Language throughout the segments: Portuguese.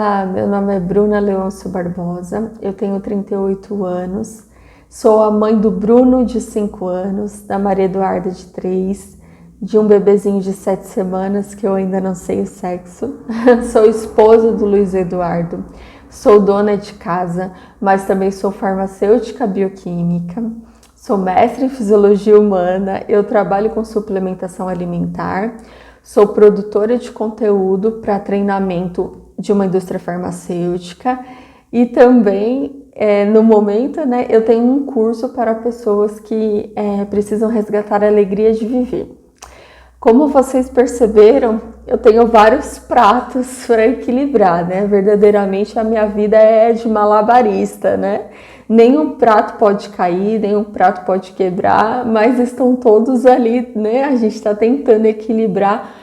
Olá, meu nome é Bruna Leôncio Barbosa, eu tenho 38 anos, sou a mãe do Bruno, de 5 anos, da Maria Eduarda, de 3, de um bebezinho de 7 semanas, que eu ainda não sei o sexo, sou esposa do Luiz Eduardo, sou dona de casa, mas também sou farmacêutica bioquímica, sou mestre em fisiologia humana, eu trabalho com suplementação alimentar, sou produtora de conteúdo para treinamento de uma indústria farmacêutica e também, no momento, né, eu tenho um curso para pessoas que precisam resgatar a alegria de viver. Como vocês perceberam, eu tenho vários pratos para equilibrar, né? Verdadeiramente a minha vida é de malabarista, né? Nenhum prato pode cair, nenhum prato pode quebrar, mas estão todos ali, né? A gente está tentando equilibrar,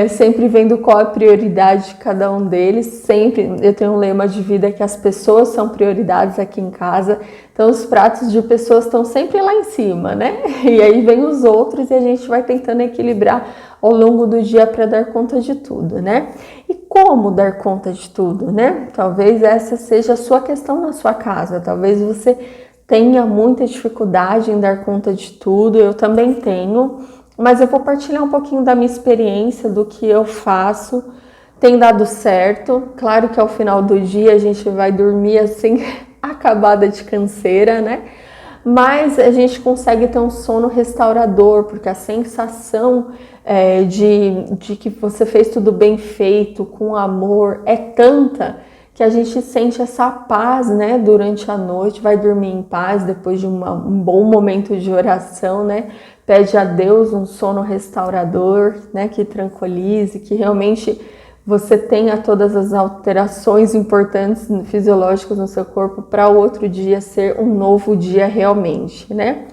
sempre vendo qual é a prioridade de cada um deles. Sempre eu tenho um lema de vida que as pessoas são prioridades aqui em casa, então os pratos de pessoas estão sempre lá em cima, né? E aí vem os outros e a gente vai tentando equilibrar ao longo do dia para dar conta de tudo, né? E como dar conta de tudo, né? Talvez essa seja a sua questão na sua casa, talvez você tenha muita dificuldade em dar conta de tudo, eu também tenho, mas eu vou partilhar um pouquinho da minha experiência, do que eu faço, tem dado certo. Claro que ao final do dia a gente vai dormir assim, acabada de canseira, né? Mas a gente consegue ter um sono restaurador, porque a sensação de que você fez tudo bem feito, com amor, é tanta que a gente sente essa paz, né, durante a noite, vai dormir em paz depois de um bom momento de oração, né? Pede a Deus um sono restaurador, né, que tranquilize, que realmente você tenha todas as alterações importantes fisiológicas no seu corpo para o outro dia ser um novo dia realmente, né?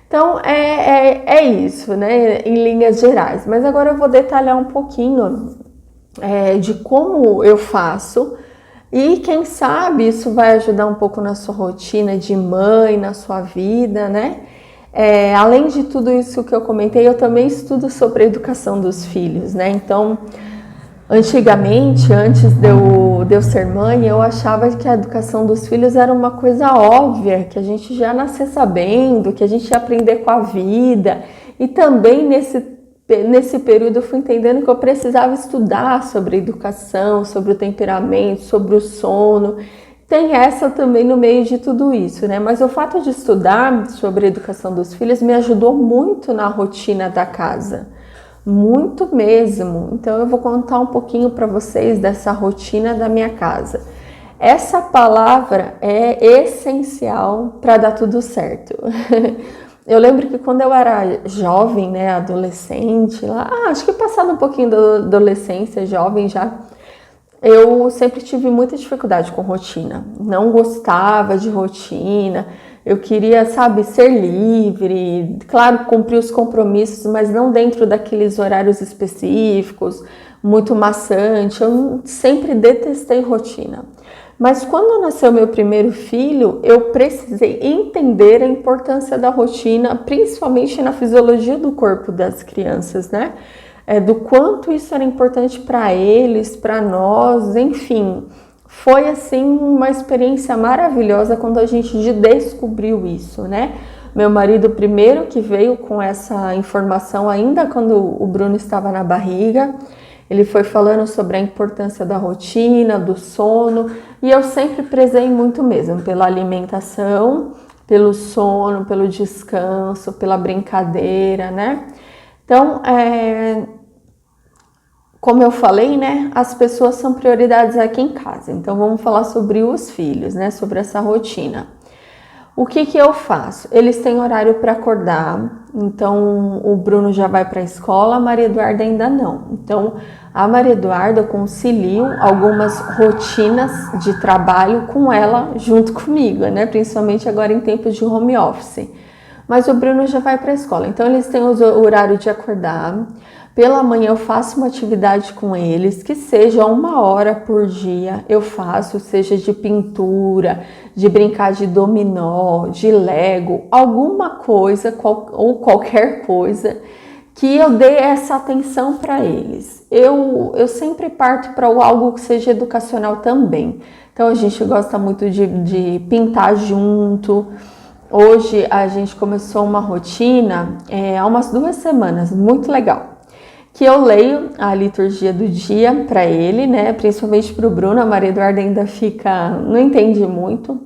Então é isso, né, em linhas gerais. Mas agora eu vou detalhar um pouquinho de como eu faço. E quem sabe isso vai ajudar um pouco na sua rotina de mãe, na sua vida, né? Além de tudo isso que eu comentei, eu também estudo sobre a educação dos filhos, né? Então, antigamente, antes de eu ser mãe, eu achava que a educação dos filhos era uma coisa óbvia, que a gente já nascia sabendo, que a gente ia aprender com a vida. E também nesse período eu fui entendendo que eu precisava estudar sobre educação, sobre o temperamento, sobre o sono. Tem essa também no meio de tudo isso, né? Mas o fato de estudar sobre a educação dos filhos me ajudou muito na rotina da casa, muito mesmo. Então eu vou contar um pouquinho para vocês dessa rotina da minha casa. Essa palavra é essencial para dar tudo certo. Eu lembro que quando eu era jovem, né, adolescente, acho que passando um pouquinho da adolescência, jovem já, eu sempre tive muita dificuldade com rotina. Não gostava de rotina, eu queria, sabe, ser livre, claro, cumprir os compromissos, mas não dentro daqueles horários específicos, muito maçante. Eu sempre detestei rotina. Mas quando nasceu meu primeiro filho, eu precisei entender a importância da rotina, principalmente na fisiologia do corpo das crianças, né? Do quanto isso era importante para eles, para nós, enfim. Foi assim uma experiência maravilhosa quando a gente descobriu isso, né? Meu marido primeiro que veio com essa informação ainda quando o Bruno estava na barriga. Ele foi falando sobre a importância da rotina, do sono, e eu sempre prezei muito mesmo pela alimentação, pelo sono, pelo descanso, pela brincadeira, né? Então, como eu falei, né, as pessoas são prioridades aqui em casa. Então vamos falar sobre os filhos, né, sobre essa rotina. O que eu faço? Eles têm horário para acordar, então o Bruno já vai para a escola, a Maria Eduarda ainda não. Então a Maria Eduarda eu concilio algumas rotinas de trabalho com ela junto comigo, né, principalmente agora em tempos de home office. Mas o Bruno já vai para a escola, então eles têm o horário de acordar. Pela manhã eu faço uma atividade com eles, que seja 1 hora por dia eu faço, seja de pintura, de brincar de dominó, de lego, alguma coisa ou qualquer coisa que eu dê essa atenção para eles. eu sempre parto para algo que seja educacional também. Então a gente gosta muito de pintar junto. Hoje a gente começou uma rotina há umas 2 semanas, muito legal. Que eu leio a liturgia do dia para ele, né? Principalmente para o Bruno, a Maria Eduarda ainda não entende muito.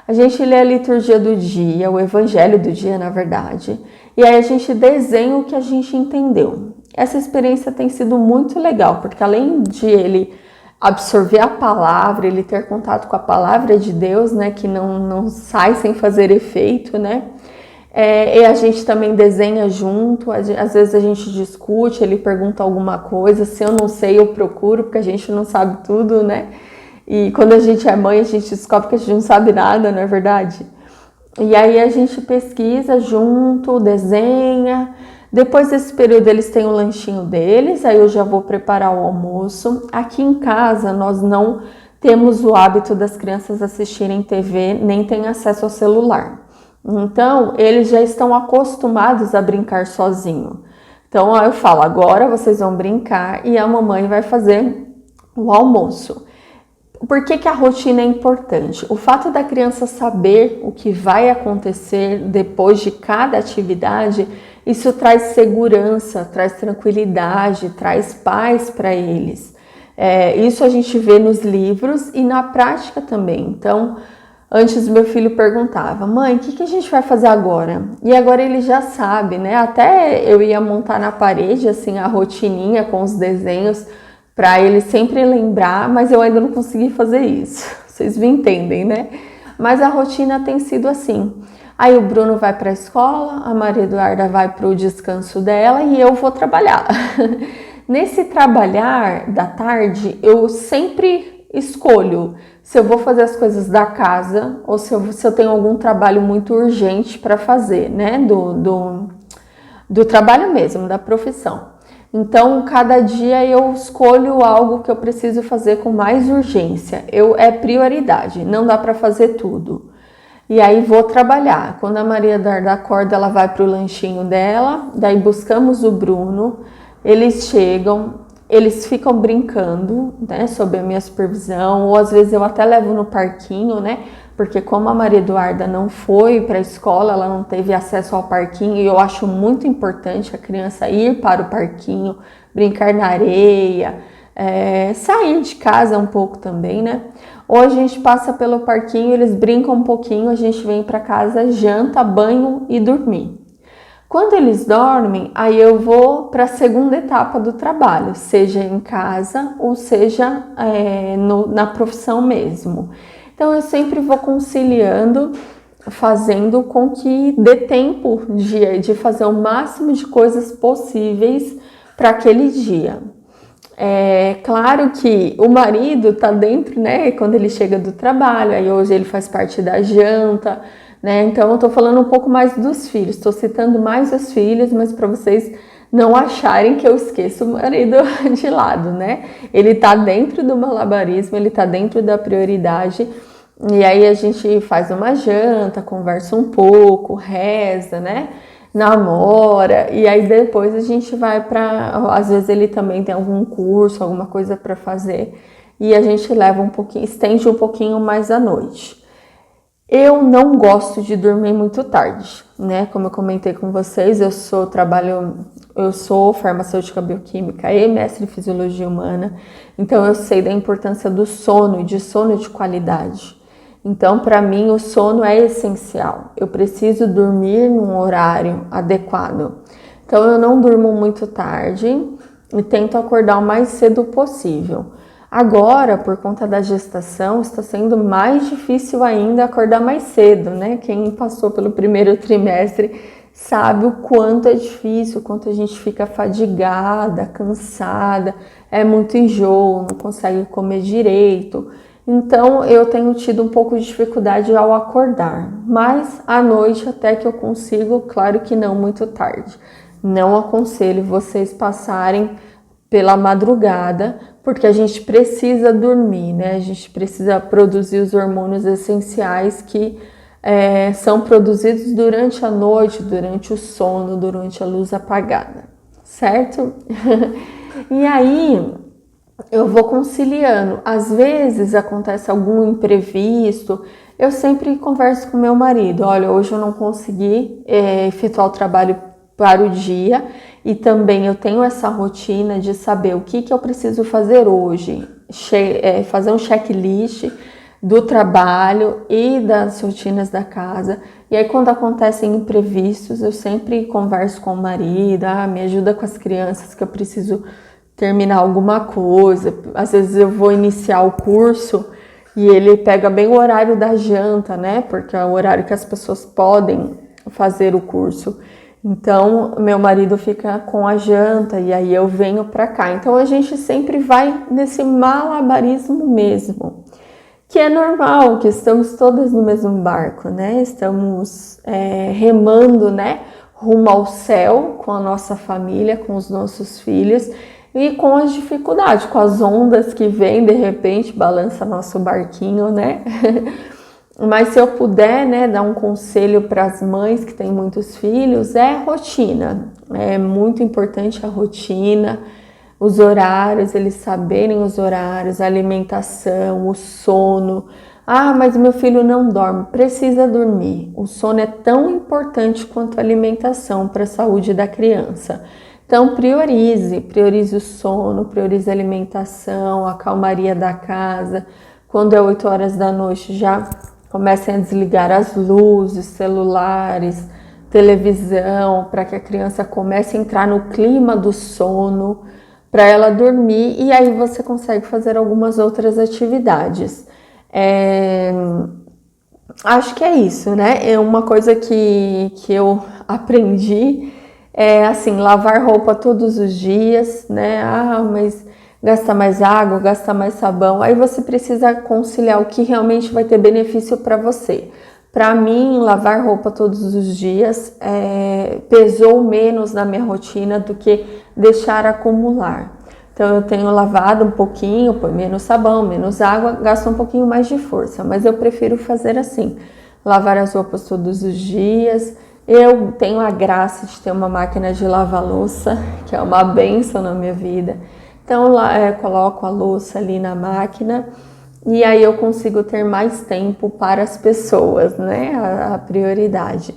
A gente lê a liturgia do dia, o evangelho do dia, na verdade, e aí a gente desenha o que a gente entendeu. Essa experiência tem sido muito legal, porque além de ele absorver a palavra, ele ter contato com a palavra de Deus, né, que não sai sem fazer efeito, né? E a gente também desenha junto, às vezes a gente discute, ele pergunta alguma coisa, se eu não sei eu procuro, porque a gente não sabe tudo, né? E quando a gente é mãe, a gente descobre que a gente não sabe nada, não é verdade? E aí a gente pesquisa junto, desenha. Depois desse período eles têm o lanchinho deles, aí eu já vou preparar o almoço. Aqui em casa nós não temos o hábito das crianças assistirem TV, nem têm acesso ao celular. Então, eles já estão acostumados a brincar sozinho. Então, eu falo, agora vocês vão brincar e a mamãe vai fazer o almoço. Por que a rotina é importante? O fato da criança saber o que vai acontecer depois de cada atividade, isso traz segurança, traz tranquilidade, traz paz para eles. Isso a gente vê nos livros e na prática também. Então, antes meu filho perguntava, mãe, o que a gente vai fazer agora? E agora ele já sabe, né? Até eu ia montar na parede, assim, a rotininha com os desenhos, para ele sempre lembrar, mas eu ainda não consegui fazer isso. Vocês me entendem, né? Mas a rotina tem sido assim. Aí o Bruno vai para a escola, a Maria Eduarda vai para o descanso dela e eu vou trabalhar. Nesse trabalhar da tarde, eu sempre escolho se eu vou fazer as coisas da casa ou se eu tenho algum trabalho muito urgente para fazer, né? Do trabalho mesmo, da profissão. Então, cada dia eu escolho algo que eu preciso fazer com mais urgência. É prioridade, não dá para fazer tudo. E aí vou trabalhar. Quando a Maria Eduarda acorda, ela vai para o lanchinho dela, daí buscamos o Bruno, eles chegam, eles ficam brincando, né, sob a minha supervisão, ou às vezes eu até levo no parquinho, né, porque como a Maria Eduarda não foi para a escola, ela não teve acesso ao parquinho, e eu acho muito importante a criança ir para o parquinho, brincar na areia, sair de casa um pouco também, né. Ou a gente passa pelo parquinho, eles brincam um pouquinho, a gente vem para casa, janta, banho e dormir. Quando eles dormem, aí eu vou para a segunda etapa do trabalho, seja em casa ou seja na profissão mesmo. Então eu sempre vou conciliando, fazendo com que dê tempo de fazer o máximo de coisas possíveis para aquele dia. É claro que o marido tá dentro, né, quando ele chega do trabalho, aí hoje ele faz parte da janta, né, então eu tô falando um pouco mais dos filhos, tô citando mais os filhos, mas para vocês não acharem que eu esqueço o marido de lado, né, ele tá dentro do malabarismo, ele tá dentro da prioridade, e aí a gente faz uma janta, conversa um pouco, reza, né, namora, e aí depois a gente vai às vezes ele também tem algum curso, alguma coisa para fazer, e a gente leva um pouquinho, estende um pouquinho mais à noite. Eu não gosto de dormir muito tarde, né? Como eu comentei com vocês, eu sou farmacêutica bioquímica e mestre em fisiologia humana, então eu sei da importância do sono e de sono de qualidade. Então, para mim, o sono é essencial. Eu preciso dormir num horário adequado. Então, eu não durmo muito tarde e tento acordar o mais cedo possível. Agora, por conta da gestação, está sendo mais difícil ainda acordar mais cedo, né? Quem passou pelo primeiro trimestre sabe o quanto é difícil, o quanto a gente fica fadigada, cansada, é muito enjoo, não consegue comer direito. Então, eu tenho tido um pouco de dificuldade ao acordar, mas à noite até que eu consigo, claro que não muito tarde. Não aconselho vocês passarem pela madrugada, porque a gente precisa dormir, né? A gente precisa produzir os hormônios essenciais que são produzidos durante a noite, durante o sono, durante a luz apagada, certo? E aí eu vou conciliando. Às vezes acontece algum imprevisto, eu sempre converso com meu marido. Olha, hoje eu não consegui efetuar o trabalho para o dia e também eu tenho essa rotina de saber o que eu preciso fazer hoje, fazer um checklist do trabalho e das rotinas da casa. E aí quando acontecem imprevistos, eu sempre converso com o marido, me ajuda com as crianças que eu preciso terminar alguma coisa. Às vezes eu vou iniciar o curso e ele pega bem o horário da janta, né? Porque é o horário que as pessoas podem fazer o curso. Então, meu marido fica com a janta e aí eu venho para cá. Então, a gente sempre vai nesse malabarismo mesmo, que é normal, que estamos todas no mesmo barco, né? Estamos remando, né? Rumo ao céu com a nossa família, com os nossos filhos e com as dificuldades, com as ondas que vêm de repente, balança nosso barquinho, né? Mas se eu puder, né, dar um conselho para as mães que têm muitos filhos, é rotina. É muito importante a rotina, os horários, eles saberem os horários, a alimentação, o sono. Mas meu filho não dorme. Precisa dormir. O sono é tão importante quanto a alimentação para a saúde da criança. Então priorize o sono, priorize a alimentação, a calmaria da casa. Quando é 8 horas da noite, já comecem a desligar as luzes, celulares, televisão, para que a criança comece a entrar no clima do sono, para ela dormir, e aí você consegue fazer algumas outras atividades. Acho que é isso, né? É uma coisa que eu aprendi, assim, lavar roupa todos os dias, né? Mas gasta mais água, gasta mais sabão. Aí você precisa conciliar o que realmente vai ter benefício para você. Para mim, lavar roupa todos os dias pesou menos na minha rotina do que deixar acumular. Então eu tenho lavado um pouquinho, põe menos sabão, menos água, gasto um pouquinho mais de força, mas eu prefiro fazer assim, lavar as roupas todos os dias. Eu tenho a graça de ter uma máquina de lavar louça, que é uma bênção na minha vida. Então eu coloco a louça ali na máquina e aí eu consigo ter mais tempo para as pessoas, né? A prioridade.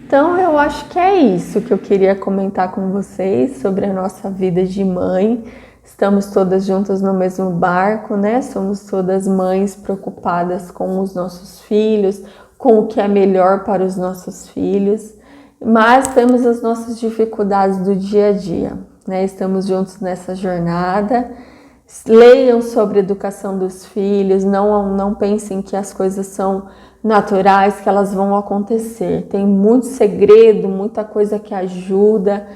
Então eu acho que é isso que eu queria comentar com vocês sobre a nossa vida de mãe. Estamos todas juntas no mesmo barco, né? Somos todas mães preocupadas com os nossos filhos, com o que é melhor para os nossos filhos, mas temos as nossas dificuldades do dia a dia, né? Estamos juntos nessa jornada. Leiam sobre a educação dos filhos, não pensem que as coisas são naturais, que elas vão acontecer. Tem muito segredo, muita coisa que ajuda,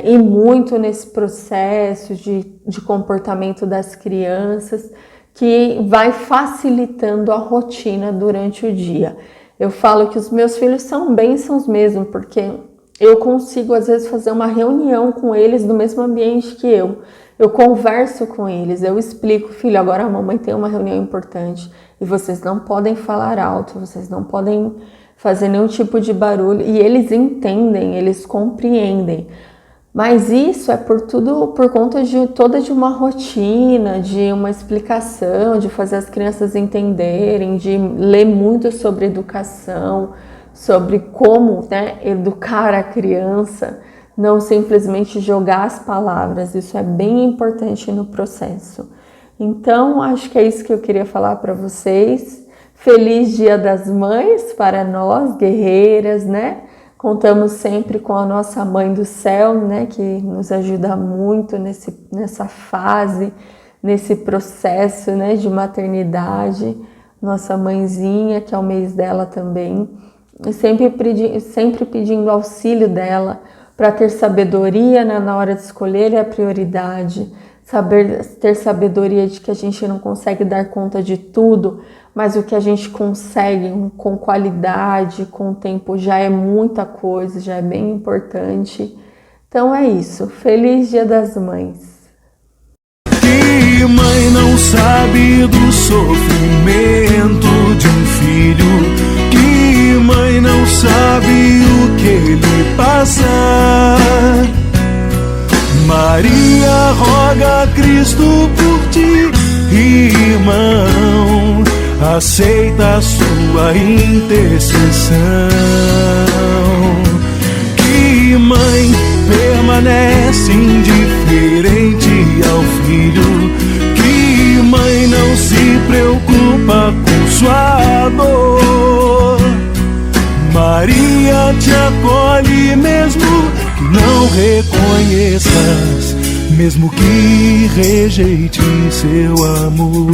e muito nesse processo de comportamento das crianças, que vai facilitando a rotina durante o dia. Eu falo que os meus filhos são bênçãos mesmo, porque eu consigo às vezes fazer uma reunião com eles no mesmo ambiente que eu converso com eles, eu explico, filho, agora a mamãe tem uma reunião importante e vocês não podem falar alto, vocês não podem fazer nenhum tipo de barulho, e eles entendem, eles compreendem. Mas isso é por conta de uma rotina, de uma explicação, de fazer as crianças entenderem, de ler muito sobre educação, sobre como, né, educar a criança, não simplesmente jogar as palavras. Isso é bem importante no processo. Então, acho que é isso que eu queria falar para vocês. Feliz Dia das Mães para nós, guerreiras, né? Contamos sempre com a nossa Mãe do Céu, né? Que nos ajuda muito nessa fase, nesse processo, né? De maternidade. Nossa mãezinha, que é o mês dela também. E sempre pedindo auxílio dela para ter sabedoria, né? Na hora de escolher a prioridade. Ter sabedoria de que a gente não consegue dar conta de tudo, mas o que a gente consegue com qualidade, com o tempo, já é muita coisa, já é bem importante. Então é isso. Feliz Dia das Mães. Que mãe não sabe do sofrimento de um filho? Que mãe não sabe o que ele passa? Maria a Cristo por ti, irmão, aceita a sua intercessão. Que mãe permanece indiferente ao filho? Que mãe não se preocupa com sua dor? Maria te acolhe mesmo que não reconheças, mesmo que rejeite seu amor.